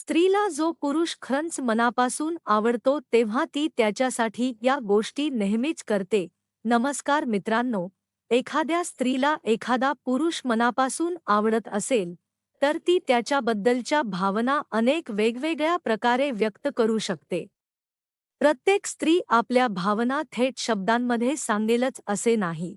स्त्रीला जो पुरुष खरंच मनापासून आवडतो तेव्हा ती त्याच्यासाठी या गोष्टी नेहमीच करते. नमस्कार मित्रांनो, एखाद्या स्त्रीला एखादा पुरुष मनापासून आवडत असेल, तर ती त्याच्याबद्दलच्या भावना अनेक वेगवेगळ्या प्रकारे व्यक्त करू शकते. प्रत्येक स्त्री आपल्या भावना थेट शब्दांमध्ये सांगेलच असे नाही.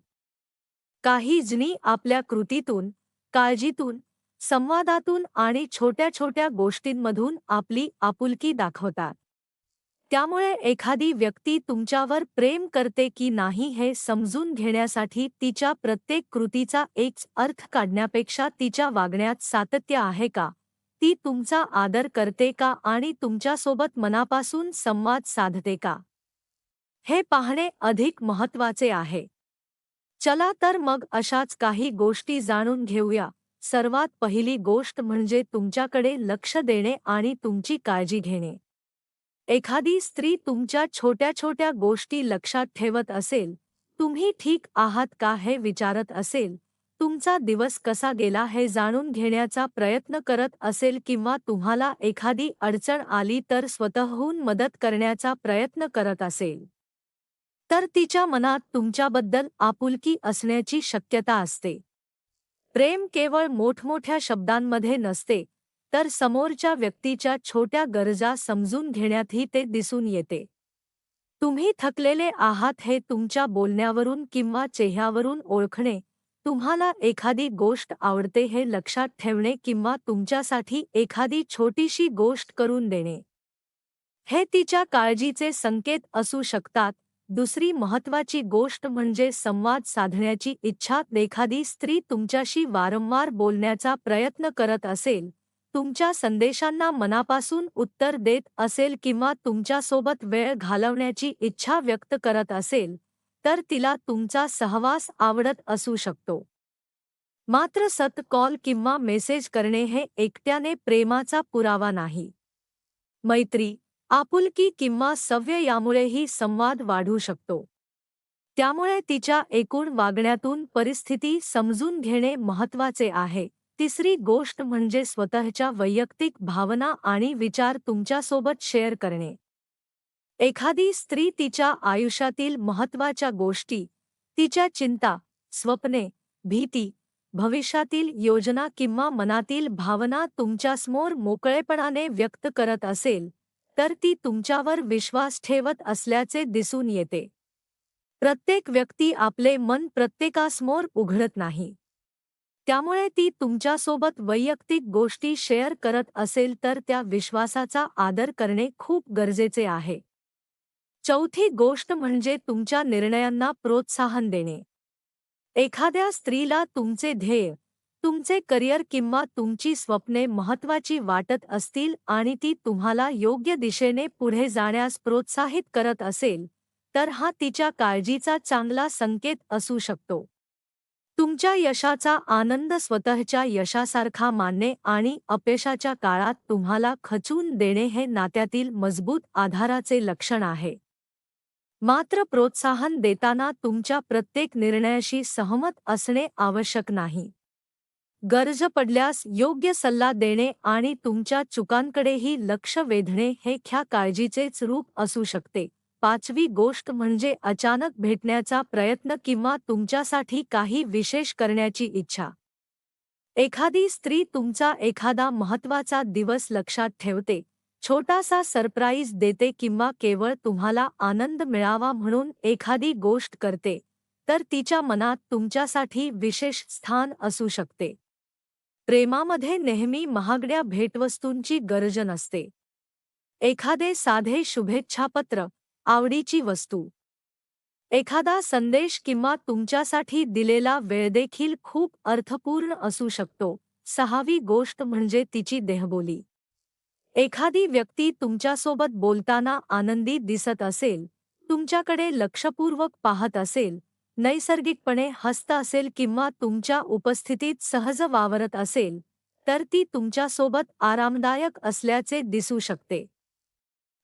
काही जणी आपल्या कृतीतून, काळजीतून, संवादातून आणि छोट्या छोट्या गोष्टींमधून आपली आपुलकी दाखवतात. त्यामुळे एखादी व्यक्ती तुमच्यावर प्रेम करते की नाही हे समजून घेण्यासाठी तिच्या प्रत्येक कृतीचा एक अर्थ काढण्यापेक्षा तिच्या वागण्यात सातत्य आहे का, ती तुमचा आदर करते का आणि तुमच्यासोबत मनापासून संवाद साधते का, हे पाहणे अधिक महत्त्वाचे आहे. चला तर मग अशाच काही गोष्टी जाणून घेऊया. सर्वात पहिली गोष्ट म्हणजे तुमच्याकडे लक्ष देणे आणि तुमची काळजी घेणे. एखादी स्त्री तुमच्या छोट्या छोट्या गोष्टी लक्षात ठेवत असेल, तुम्ही ठीक आहात का हे विचारत असेल, तुमचा दिवस कसा गेला हे जाणून घेण्याचा प्रयत्न करत असेल किंवा तुम्हाला एखादी अडचण आली तर स्वतःहून मदत करण्याचा प्रयत्न करत असेल, तर तिच्या मनात तुमच्याबद्दल आपुलकी असण्याची शक्यता असते. प्रेम केवळ मोठमोठ्या शब्दांमध्ये नसते, तर समोरच्या व्यक्तीच्या छोट्या गरजा समजून घेण्यातही ते दिसून येते. तुम्ही थकलेले आहात हे तुमच्या बोलण्यावरून किंवा चेहऱ्यावरून ओळखणे, तुम्हाला एखादी गोष्ट आवडते हे लक्षात ठेवणे किंवा तुमच्यासाठी एखादी छोटीशी गोष्ट करून देणे, हे तिच्या काळजीचे संकेत असू शकतात. दुसरी महत्त्वाची गोष्ट म्हणजे संवाद साधण्याची इच्छा. एखादी स्त्री तुमच्याशी वारंवार बोलण्याचा प्रयत्न करत असेल, तुमच्या संदेशांना मनापासून उत्तर देत असेल किंवा तुमच्यासोबत वेळ घालवण्याची इच्छा व्यक्त करत असेल, तर तिला तुमचा सहवास आवडत असू शकतो. मात्र सतत कॉल किंवा मेसेज करणे हे एकट्याने प्रेमाचा पुरावा नाही. मैत्री, आपुलकी किंवा सव्य यामुळेही संवाद वाढू शकतो. त्यामुळे तिच्या एकूण वागण्यातून परिस्थिती समजून घेणे महत्त्वाचे आहे. तिसरी गोष्ट म्हणजे स्वतःच्या वैयक्तिक भावना आणि विचार तुमच्यासोबत शेअर करणे. एखादी स्त्री तिच्या आयुष्यातील महत्त्वाच्या गोष्टी, तिच्या चिंता, स्वप्ने, भीती, भविष्यातील योजना किंवा मनातील भावना तुमच्यासमोर मोकळेपणाने व्यक्त करत असेल, तर ती तुमच्यावर विश्वास ठेवत असल्याचे दिसून येते. प्रत्येक व्यक्ती आपले मन प्रत्येकासमोर उघडत नाही. त्यामुळे ती तुमच्यासोबत वैयक्तिक गोष्टी शेअर करत असेल तर त्या विश्वासाचा आदर करणे खूप गरजेचे आहे. चौथी गोष्ट म्हणजे तुमच्या निर्णयांना प्रोत्साहन देणे. एखाद्या स्त्रीला तुमचे ध्येय, तुमचे करिअर किंवा तुमची स्वप्ने महत्त्वाची वाटत असतील आणि ती तुम्हाला योग्य दिशेने पुढे जाण्यास प्रोत्साहित करत असेल, तर हा तिच्या काळजीचा चांगला संकेत असू शकतो. तुमच्या यशाचा आनंद स्वतःच्या यशासारखा मानणे आणि अपयशाच्या काळात तुम्हाला खचून देणे हे नात्यातील मजबूत आधाराचे लक्षण आहे. मात्र प्रोत्साहन देताना तुमच्या प्रत्येक निर्णयाशी सहमत असणे आवश्यक नाही. गरज पडल्यास योग्य सल्ला देणे आणि तुमच्या चुकांकडेही लक्ष वेधणे हे ह्या काळजीचेच रूप असू शकते. पाचवी गोष्ट म्हणजे अचानक भेटण्याचा प्रयत्न किंवा तुमच्यासाठी काही विशेष करण्याची इच्छा. एखादी स्त्री तुमचा एखादा महत्त्वाचा दिवस लक्षात ठेवते, छोटासा सरप्राईज देते किंवा केवळ तुम्हाला आनंद मिळावा म्हणून एखादी गोष्ट करते, तर तिच्या मनात तुमच्यासाठी विशेष स्थान असू शकते. प्रेमामध्ये नेहमी महागड्या भेटवस्तूंची गरज नसते. एखादे साधे शुभेच्छापत्र, आवडीची वस्तू, एखादा संदेश किंवा तुमच्यासाठी दिलेला वेळ देखील खूप अर्थपूर्ण असू शकतो. सहावी गोष्ट म्हणजे तिची देहबोली. एखादी व्यक्ती तुमच्यासोबत बोलताना आनंदी दिसत असेल, तुमच्याकडे लक्षपूर्वक पाहत असेल, नैसर्गिकपणे हसत असेल किंवा तुमच्या उपस्थितीत सहज वावरत असेल, तर ती तुमच्यासोबत आरामदायक असल्याचे दिसू शकते.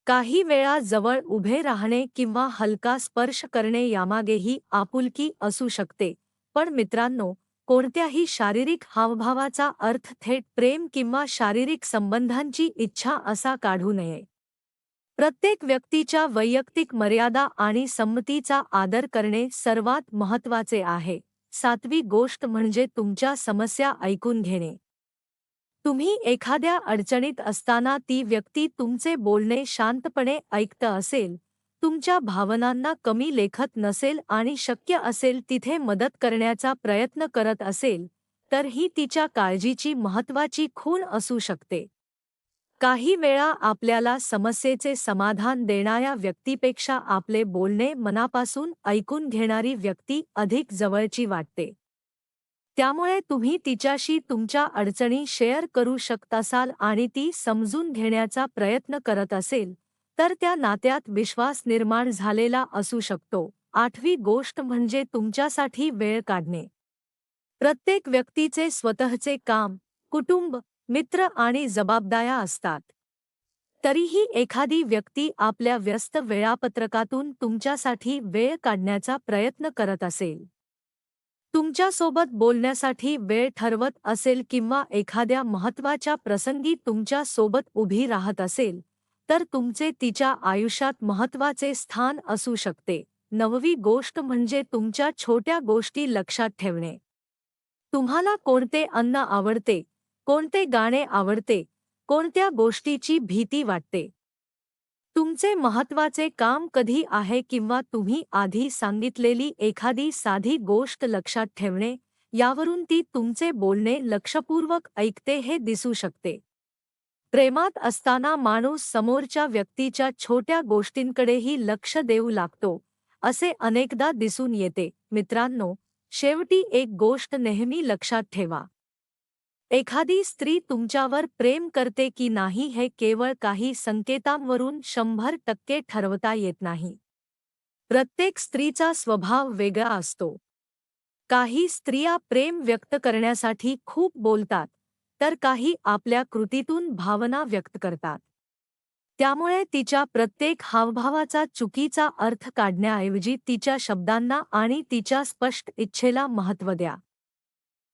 काही वेळा जवळ उभे राहणे किंवा हलका स्पर्श करणे यामागेही आपुलकी असू शकते. पण मित्रांनो, कोणत्याही शारीरिक हावभावाचा अर्थ थेट प्रेम किंवा शारीरिक संबंधांची इच्छा असा काढू नये. प्रत्येक व्यक्तीच्या वैयक्तिक मर्यादा आणि संमतीचा आदर करणे सर्वात महत्त्वाचे आहे. 7वी गोष्ट म्हणजे तुमच्या समस्या ऐकून घेणे. तुम्ही एखाद्या अडचणीत असताना ती व्यक्ती तुमचे बोलणे शांतपणे ऐकत असेल, तुमच्या भावनांना कमी लेखत नसेल आणि शक्य असेल तिथे मदत करण्याचा प्रयत्न करत असेल, तर ही तिच्या काळजीची महत्त्वाची खूण असू शकते. काही वेळा आपल्याला समस्येचे समाधान देणाऱ्या व्यक्तीपेक्षा आपले बोलणे मनापासून ऐकून घेणारी व्यक्ती अधिक जवळची वाटते. त्यामुळे तुम्ही तिच्याशी तुमच्या अडचणी शेअर करू शकतासाल आणि ती समजून घेण्याचा प्रयत्न करत असेल, तर त्या नात्यात विश्वास निर्माण झालेला असू शकतो. 8वी गोष्ट म्हणजे तुमच्यासाठी वेळ काढणे. प्रत्येक व्यक्तीचे स्वतःचे काम, कुटुंब, मित्र आणि जबाबदाऱ्या असतात. तरीही एखादी व्यक्ती आपल्या व्यस्त वेळापत्रकातून तुमच्यासाठी वेळ काढण्याचा प्रयत्न करत असेल, तुमच्यासोबत बोलण्यासाठी वेळ ठरवत असेल किंवा एखाद्या महत्त्वाच्या प्रसंगी तुमच्या सोबत उभी राहत असेल, तर तुमचे तिच्या आयुष्यात महत्त्वाचे स्थान असू शकते. 9वी गोष्ट म्हणजे तुमच्या छोट्या गोष्टी लक्षात ठेवणे. तुम्हाला कोणते अन्न आवडते, कोणते गाणे आवडते, कोणत्या गोष्टीची भीती वाटते, तुमचे महत्त्वाचे काम कधी आहे किंवा तुम्ही आधी सांगितलेली एखादी साधी गोष्ट लक्षात ठेवणे, यावरून ती तुमचे बोलणे लक्षपूर्वक ऐकते हे दिसू शकते. प्रेमात असताना माणूस समोरच्या व्यक्तीच्या छोट्या गोष्टींकडेही लक्ष देऊ लागतो, असे अनेकदा दिसून येते. मित्रांनो, शेवटी एक गोष्ट नेहमी लक्षात ठेवा. एखादी स्त्री तुमच्यावर प्रेम करते की नाही हे केवळ काही संकेतांवरून 100% ठरवता येत नाही. प्रत्येक स्त्रीचा स्वभाव वेगळा असतो. काही स्त्रिया प्रेम व्यक्त करण्यासाठी खूप बोलतात, तर काही आपल्या कृतीतून भावना व्यक्त करतात. त्यामुळे तिच्या प्रत्येक हावभावाचा चुकीचा अर्थ काढण्याऐवजी तिच्या शब्दांना आणि तिच्या स्पष्ट इच्छेला महत्त्व द्या.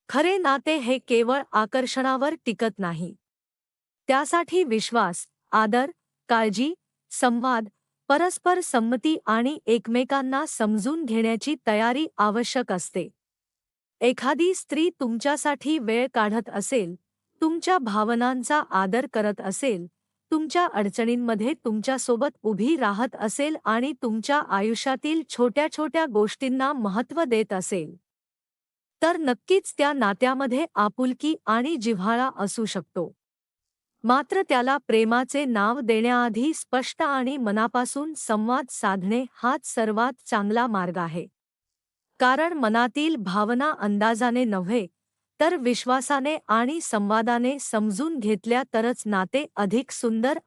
खरे नाते हे केवळ आकर्षणावर टिकत नाही. त्यासाठी विश्वास, आदर, काळजी, संवाद, परस्पर संमती आणि एकमेकांना समजून घेण्याची तयारी आवश्यक असते. एखादी स्त्री तुमच्यासाठी वेळ काढत असेल, तुमच्या भावनांचा आदर करत असेल, तुमच्या अडचणींमध्ये तुमच्यासोबत उभी राहत असेल आणि तुमच्या आयुष्यातील छोट्या छोट्या गोष्टींना महत्त्व देत असेल, तर नक्कीच त्या नात्यामध्ये आपुलकी आणि जिव्हाळा असू शकतो. मात्र त्याला प्रेमाचे नाव देण्याआधी स्पष्ट आणि मनापासून संवाद साधणे हाच सर्वात चांगला मार्ग आहे. कारण मनातील भावना अंदाजाने नव्हे, तर विश्वासाने आणि संवादाने समजून घेतल्या तरच नाते अधिक सुंदर